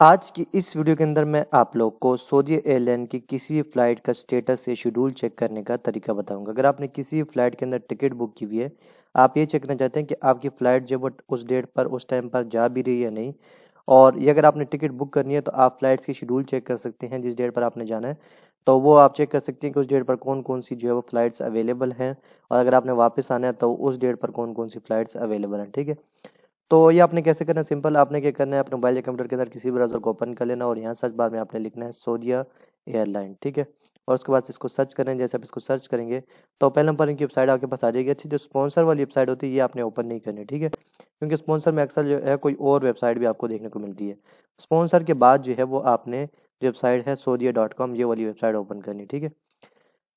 आज की इस वीडियो के अंदर मैं आप लोग को सऊदी एयरलाइन की किसी भी फ़्लाइट का स्टेटस या शेड्यूल चेक करने का तरीका बताऊंगा। अगर आपने किसी भी फ़्लाइट के अंदर टिकट बुक की हुई है, आप ये चेक करना चाहते हैं कि आपकी फ़्लाइट जो है उस डेट पर उस टाइम पर जा भी रही है या नहीं। और ये अगर आपने टिकट बुक करनी है तो आप फ़्लाइट्स की शेड्यूल चेक कर सकते हैं। जिस डेट पर आपने जाना है तो वो आप चेक कर सकते हैं कि उस डेट पर कौन कौन सी जो है वो फ़्लाइट्स अवेलेबल हैं, और अगर आपने वापस आना है तो उस डेट पर कौन कौन सी फ़्लाइट्स अवेलेबल हैं। ठीक है, तो ये आपने कैसे करना है, सिंपल आपने क्या करना है, अपने मोबाइल या कंप्यूटर के अंदर किसी ब्राउज़र को ओपन कर लेना और यहाँ सर्च बार में आपने लिखना है सऊदीया एयरलाइन। ठीक है, और उसके बाद इसको सर्च करें। जैसे आप इसको सर्च करेंगे तो पहले नंबर इनकी वेबसाइट आपके पास आ जाएगी। अच्छी जो स्पॉन्सर वाली वेबसाइट होती है ये आपने ओपन नहीं करनी। ठीक है, क्योंकि स्पॉन्सर में अक्सर जो है कोई और वेबसाइट भी आपको देखने को मिलती है। स्पॉन्सर के बाद जो है वो आपने जो वेबसाइट है सऊदीया.com ये वाली वेबसाइट ओपन करनी। ठीक है,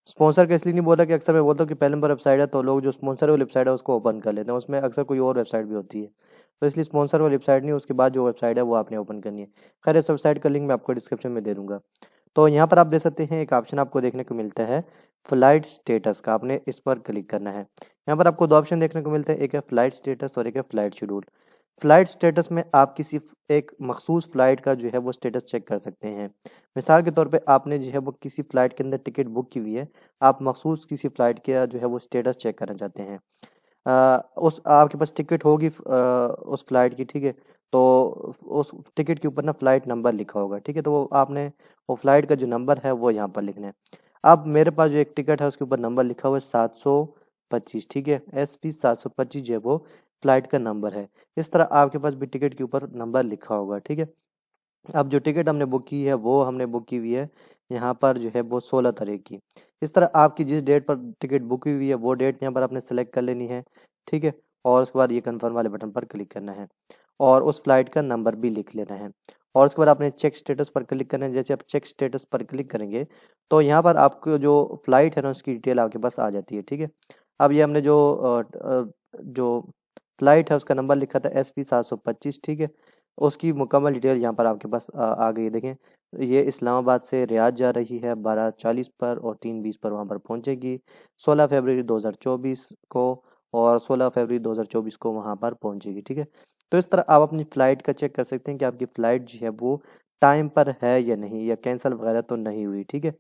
स्पॉन्सर का इसलिए नहीं बोला कि अक्सर मैं बोलता हूँ कि पहले नंबर वेबसाइट है तो लोग जो स्पॉन्सर वाली वेबसाइट है उसको ओपन कर लेते हैं, उसमें अक्सर कोई और वेबसाइट भी होती है। तो इसलिए स्पॉन्सर वाली वेबसाइट नहीं, उसके बाद जो वेबसाइट है वो आपने ओपन करनी है। खैर इस वेबसाइट का लिंक मैं आपको डिस्क्रिप्शन में दे दूंगा। तो यहाँ पर आप देख सकते हैं एक ऑप्शन आपको देखने को मिलता है फ्लाइट स्टेटस का, आपने इस पर क्लिक करना है। यहाँ पर आपको दो ऑप्शन देखने को मिलते हैं, एक है फ्लाइट स्टेटस और एक है फ्लाइट शेड्यूल। फ्लाइट स्टेटस में आप किसी एक मखसूस फ्लाइट का जो है वो स्टेटस चेक कर सकते हैं। मिसाल के तौर पे आपने जो है वो किसी फ्लाइट के अंदर टिकट बुक की हुई है, आप मखसूस किसी फ्लाइट का जो है वो स्टेटस चेक करना चाहते हैं। उस आपके पास टिकट होगी उस फ्लाइट की। ठीक है, तो उस टिकट के ऊपर ना फ्लाइट नंबर लिखा होगा। ठीक है, तो वो आपने वो फ्लाइट का जो नंबर है वो यहाँ पर लिखना है। अब मेरे पास जो एक टिकट है उसके ऊपर नंबर लिखा हुआ है 725। ठीक है, SP 725 जो है वो फ्लाइट का नंबर है। इस तरह आपके पास भी टिकट के ऊपर नंबर लिखा होगा। ठीक है, अब जो टिकट हमने बुक की है वो हमने बुक की हुई है यहाँ पर जो है वो 16 तारीख की। इस तरह आपकी जिस डेट पर टिकट बुक हुई है वो डेट यहाँ पर आपने सेलेक्ट कर लेनी है। ठीक है, और उसके बाद ये कन्फर्म वाले बटन पर क्लिक करना है और उस फ्लाइट का नंबर भी लिख लेना है। और उसके बाद आपने चेक स्टेटस पर क्लिक करना है। जैसे आप चेक स्टेटस पर क्लिक करेंगे तो यहाँ पर आपको जो फ्लाइट है ना उसकी डिटेल आपके पास आ जाती है। ठीक है, अब ये हमने जो फ्लाइट है उसका नंबर लिखा था SP 725। ठीक है, उसकी मुकम्मल डिटेल यहाँ पर आपके पास आ गई है। देखें, ये इस्लामाबाद से रियाद जा रही है 12:40 पर और 3:20 पर वहाँ पर पहुँचेगी 16 फरवरी 2024 को, और 16 फरवरी 2024 को वहाँ पर पहुँचेगी। ठीक है, तो इस तरह आप अपनी फ़्लाइट का चेक कर सकते हैं कि आपकी फ़्लाइट जो है वो टाइम पर है या नहीं, या कैंसिल वगैरह तो नहीं हुई। ठीक है,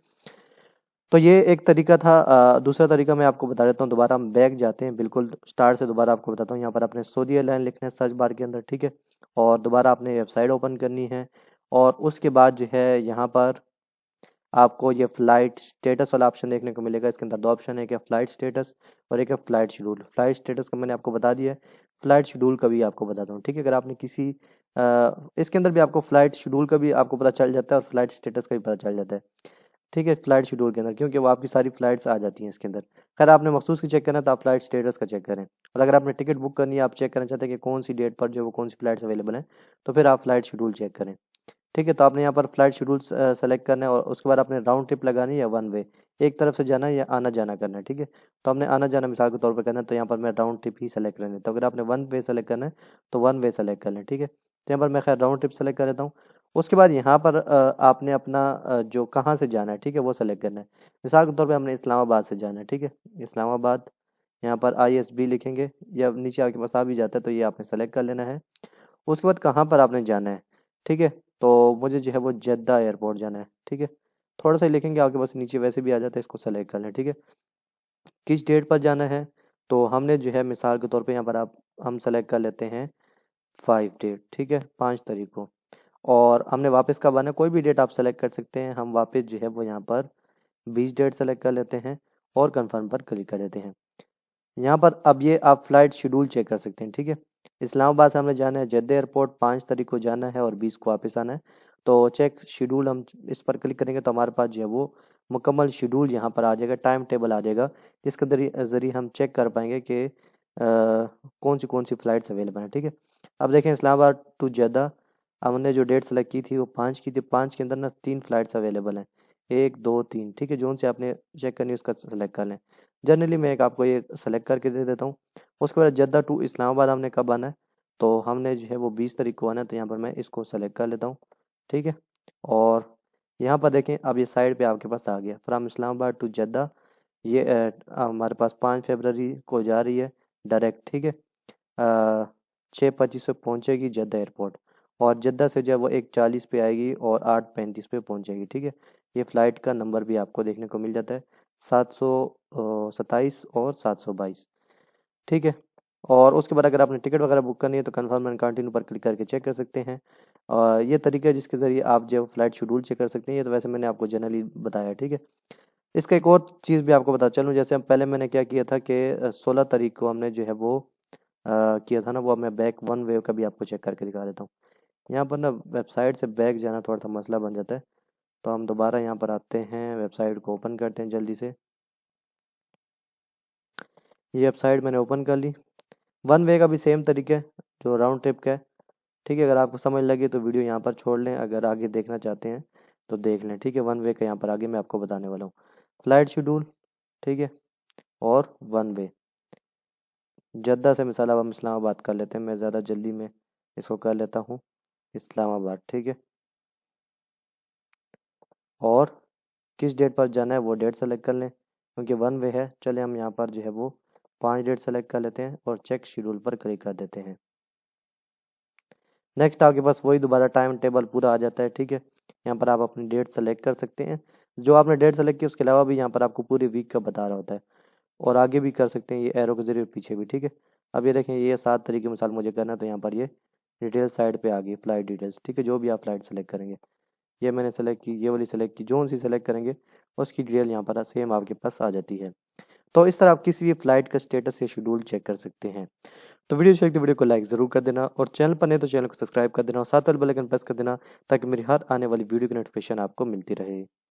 तो ये एक तरीका था। दूसरा तरीका मैं आपको बता देता हूँ। दोबारा हम बैक जाते हैं, बिल्कुल स्टार्ट से दोबारा आपको बताता हूँ। यहाँ पर आपने सऊदी एयरलाइन लिखना है सर्च बार के अंदर। ठीक है, और दोबारा आपने वेबसाइट ओपन करनी है और उसके बाद जो है यहाँ पर आपको ये फ्लाइट स्टेटस वाला ऑप्शन देखने को मिलेगा। इसके अंदर दो ऑप्शन है, एक है फ्लाइट स्टेटस और एक है फ्लाइट शेड्यूल। फ्लाइट स्टेटस का मैंने आपको बता दिया है, फ्लाइट शेड्यूल का भी आपको बताता हूँ। ठीक है, अगर आपने किसी इसके अंदर भी आपको फ्लाइट शेड्यूल का भी आपको पता चल जाता है और फ्लाइट स्टेटस का भी पता चल जाता है। ठीक है, फ्लाइट शेड्यूल के अंदर, क्योंकि वो आपकी सारी फ्लाइट्स आ जाती हैं इसके अंदर। खैर आपने मखसूस की चेक करना है तो आप फ्लाइट स्टेटस का चेक करें, और अगर आपने टिकट बुक करनी है, आप चेक करना चाहते हैं कि कौन सी डेट पर जो है वो कौन सी फ्लाइट्स अवेलेबल हैं, तो फिर आप फ्लाइट शेड्यूल चेक करें। ठीक है, तो आपने यहाँ पर फ्लाइट शेड्यूल सेलेक्ट करना है और उसके बाद आपने राउंड ट्रिप लगानी है या वन वे, एक तरफ से जाना है या आना जाना करना है। ठीक है, तो आपने आना जाना मिसाल के तौर पर करना है तो यहाँ पर मैं राउंड ट्रिप ही सेलेक्ट करनी है। तो अगर आपने वन वे सेलेक्ट करना है तो वन वे सेलेक्ट कर लें। ठीक है, तो यहाँ पर मैं खैर राउंड ट्रिप सेलेक्ट कर लेता हूँ। उसके बाद यहाँ पर आपने अपना जो कहाँ से जाना है, ठीक है, वो सेलेक्ट करना है। मिसाल के तौर पे हमने इस्लामाबाद से जाना है। ठीक है, इस्लामाबाद, यहाँ पर ISB लिखेंगे या नीचे आपके पास आ भी जाता है तो ये आपने सेलेक्ट कर लेना है। उसके बाद कहाँ पर आपने जाना है, ठीक है, तो मुझे जो है वो जद्दा एयरपोर्ट जाना है। ठीक है, थोड़ा सा ही लिखेंगे, आपके पास नीचे वैसे भी आ जाता है, इसको सेलेक्ट कर लें। ठीक है, किस डेट पर जाना है, तो हमने जो है मिसाल के तौर पे यहाँ पर हम सेलेक्ट कर लेते हैं 5 डेट। ठीक है, 5 तारीख को, और हमने वापस कब आना है, कोई भी डेट आप सेलेक्ट कर सकते हैं। हम वापस जो है वो यहाँ पर 20 डेट सेलेक्ट कर लेते हैं और कन्फर्म पर क्लिक कर देते हैं। यहाँ पर अब ये आप फ्लाइट शेड्यूल चेक कर सकते हैं। ठीक है, इस्लामाबाद से हमें जाना है जद्दा एयरपोर्ट, 5 तारीख को जाना है और 20 को वापस आना है। तो चेक शेड्यूल हम इस पर क्लिक करेंगे तो हमारे पास जो है वो मुकम्मल शेड्यूल यहाँ पर आ जाएगा, टाइम टेबल आ जाएगा, जिसके ज़रिए हम चेक कर पाएंगे कि कौन सी फ़्लाइट्स अवेलेबल हैं। ठीक है, अब देखें इस्लामाबाद टू जद्दा हमने जो डेट सेलेक्ट की थी वो 5 की थी। 5 के अंदर ना 3 फ़्लाइट्स अवेलेबल हैं, 1 2 3। ठीक है, जोन से आपने चेक करनी है उसका सेलेक्ट कर लें। जनरली मैं एक आपको ये सेलेक्ट करके दे देता हूँ। उसके बाद जद्दा टू इस्लामाबाद हमने कब आना है, तो हमने जो है वो 20 तारीख को आना है, तो यहाँ पर मैं इसको सेलेक्ट कर लेता हूँ। ठीक है, और यहाँ पर देखें अब ये साइड पे आपके पास आ गया फ्राम इस्लामाबाद टू जद्दा। ये हमारे पास 5 फरवरी को जा रही है डायरेक्ट। ठीक है, 6:25 पे पहुँचेगी जद्दा एयरपोर्ट, और जद्दा से जो है वो 1:40 पे आएगी और 8:35 पे पहुंच जाएगी। ठीक है, ये फ़्लाइट का नंबर भी आपको देखने को मिल जाता है 727 और 722। ठीक है, और उसके बाद अगर आपने टिकट वगैरह बुक करनी है तो कन्फर्म एंड कंटिन्यू पर क्लिक करके चेक कर सकते हैं। और ये तरीका है जिसके ज़रिए आप जो फ़्लाइट शेड्यूल चेक कर सकते हैं। ये तो वैसे मैंने आपको जनरली बताया। ठीक है, इसका एक और चीज़ भी आपको बता चलूँ, जैसे हम पहले मैंने क्या किया था कि 16 तारीख को हमने जो है वो किया था ना, वो मैं बैक वन वे का भी आपको चेक करके दिखा देता हूँ। यहाँ पर ना वेबसाइट से बैक जाना थोड़ा सा मसला बन जाता है, तो हम दोबारा यहाँ पर आते हैं, वेबसाइट को ओपन करते हैं जल्दी से। ये वेबसाइट मैंने ओपन कर ली। वन वे का भी सेम तरीका है जो राउंड ट्रिप का है। ठीक है, अगर आपको समझ लगे तो वीडियो यहाँ पर छोड़ लें, अगर आगे देखना चाहते हैं तो देख लें। ठीक है, वन वे का यहाँ पर आगे मैं आपको बताने वाला हूँ, फ्लाइट शेड्यूल। ठीक है, और वन वे जद्दा से मिसाल अब हम इस्लामाबाद कर लेते हैं, मैं ज़्यादा जल्दी में इसको कर लेता हूँ इस्लामाबाद। ठीक है, और किस डेट पर जाना है वो डेट सेलेक्ट कर लें, क्योंकि वन वे है। चले हम यहाँ पर जो है वो 5 डेट सेलेक्ट कर लेते हैं और चेक शेड्यूल पर क्लिक कर देते हैं। नेक्स्ट आपके पास वही दोबारा टाइम टेबल पूरा आ जाता है। ठीक है, यहाँ पर आप अपनी डेट सेलेक्ट कर सकते हैं, जो आपने डेट सेलेक्ट की उसके अलावा भी यहाँ पर आपको पूरी वीक का बता रहा होता है, और आगे भी कर सकते हैं ये एरो के जरिए, पीछे भी। ठीक है, अब ये देखें, ये 7 तरीके मिसाल मुझे करना है तो यहाँ पर ये डिटेल साइड पे आ गई, फ्लाइट डिटेल्स। ठीक है, जो भी आप फ्लाइट सेलेक्ट करेंगे, ये मैंने सेलेक्ट की, ये वाली सेलेक्ट की, जो सी सेलेक्ट करेंगे उसकी डिटेल यहाँ पर सेम आपके पास आ जाती है। तो इस तरह आप किसी भी फ्लाइट का स्टेटस या शेड्यूल चेक कर सकते हैं। तो वीडियो अच्छी लगी तो वीडियो को लाइक ज़रूर कर देना, और चैनल पर नहीं तो चैनल को सब्सक्राइब कर देना, और साथ वाले बेल आइकन प्रेस कर देना, ताकि मेरी हर आने वाली वीडियो की नोटिफिकेशन आपको मिलती रहे।